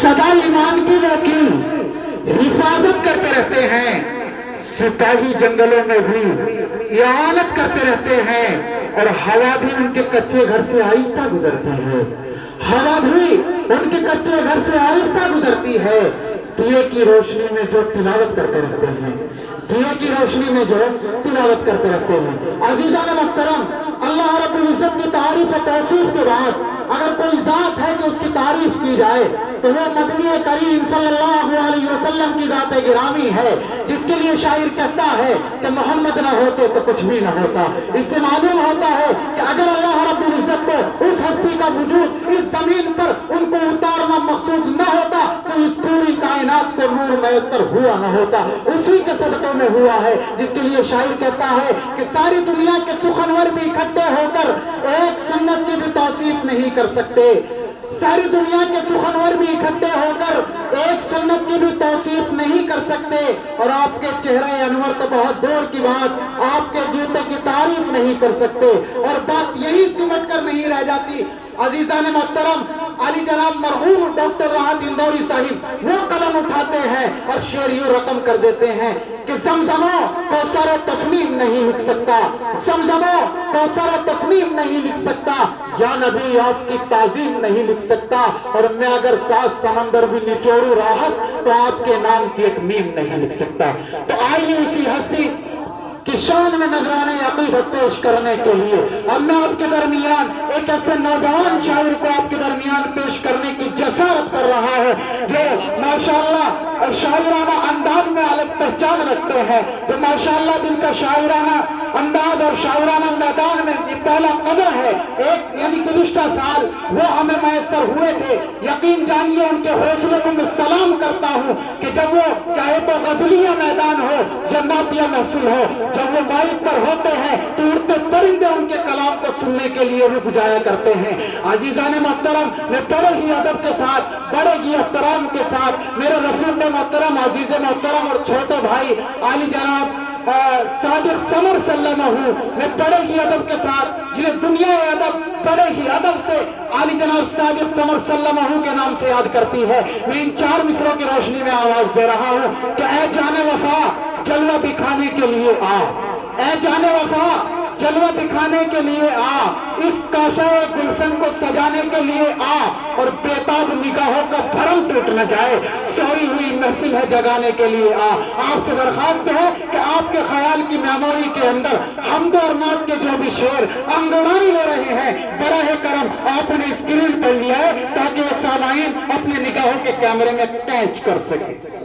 सदा ईमान की वकील हिफाजत करते रहते हैं, सिपाही जंगलों में भी इआनत करते रहते हैं, और हवा भी उनके कच्चे घर से आहिस्ता गुजरती है, हवा भी उनके कच्चे घर से आहिस्ता गुजरती है, दिए की रोशनी में जो तिलावत करते रहते हैं, दिए की रोशनी में जो तिलावत करते रहते हैं। अजीज़ान मुहतरम, अल्लाह रब्बुल इज्जत की तारीफ और तौसीफ के बाद अगर कोई जात है कि उसकी तारीफ की जाए तो वो मदनी करीम सल्लल्लाहु अलैहि वसल्लम की जात गिरामी है, जिसके लिए शायर कहता है कि मोहम्मद न होते तो कुछ भी न होता। इससे मालूम होता है कि अगर अल्लाह रब्बुल इज्जत को उस हस्ती का वजूद इस जमीन पर उनको उतारना मकसूद न होता तो इस पूरी कायनात को नूर मैसर हुआ न होता। उसी के सदक़े में हुआ है, जिसके लिए शायर कहता है कि सारी दुनिया के सुखनवर भी इकट्ठे होकर एक सुन्नत की भी तौसीफ नहीं कर सकते, सारी दुनिया के सुखनवर भी इकट्ठे होकर एक सुन्नत की भी तौसीफ नहीं कर सकते, और आपके चेहरे अनवर तो बहुत दूर की बात, आपके जूते की तारीफ नहीं कर सकते। और बात यही सिमट कर नहीं रह जाती। अजीज़ान मोहतरम, अली जनाब मरहूम डॉक्टर राहत इंदौरी साहिब वो कलम उठाते हैं और शेर यूं रकम कर देते हैं कि ज़मज़मो कौसर और तस्नीम नहीं लिख सकता, ज़मज़मो कौसर और तस्नीम नहीं लिख सकता, या नबी आपकी ताज़ीम नहीं लिख सकता, और मैं अगर 7 समंदर भी निचोड़ू राहत तो आपके नाम की एक मीम नहीं लिख सकता। तो आइए उसी हस्ती की शान में नजराने अक़ीदत पेश करने के लिए अब मैं आपके दरमियान एक ऐसे नौजवान शायर को आपके दरमियान पेश करने की जसारत कर रहा हूँ जो माशाअल्लाह और शायराना अंदाज में अलग पहचान रखते हैं, जो माशाअल्लाह जिनका शायराना अंदाज और शायराना मैदान में ये पहला कदम है। एक यानी गुज़िश्ता साल वो हमें मैसर हुए थे। यकीन जानिए उनके हौसले को मैं सलाम करता हूँ कि जब वो चाहे तो गजलिया मैदान हो या नातिया महफिल हो, जब वो माइक पर होते हैं तो उड़ते परिंदे उनके कलाम को सुनने के लिए रुक जाया करते हैं। अजीज़ान मोहतरम, मैं बड़े ही अदब के साथ, बड़े ही एहतराम के साथ मेरे रफीक मोहतरम, अजीज मोहतरम और छोटे भाई आली जनाब सादिक समर सल्लल्लाहु, मैं बड़े ही अदब के साथ, जिन्हें दुनिया अदब बड़े ही अदब से आली जनाब सादिक समर सल्लल्लाहु के नाम से याद करती है, मैं इन 4 मिसरों की रोशनी में आवाज दे रहा हूँ कि ऐ जाने वफा जलवा दिखाने के लिए आ, ऐ जाने वफा जलवा दिखाने के लिए आ, इस काशाए गुलशन को सजाने के लिए आ, और बेताब निगाहों का भरम टूट न जाए, सोई हुई महफिल है जगाने के लिए आ। आपसे दरखास्त है कि आपके ख्याल की मेमोरी के अंदर हमद और नात के जो भी शेर अंगड़ाई ले रहे हैं, बराह करम आपने स्क्रीन पर लिया है ताकि वो सामाईन अपने निगाहों के कैमरे में कैच कर सके।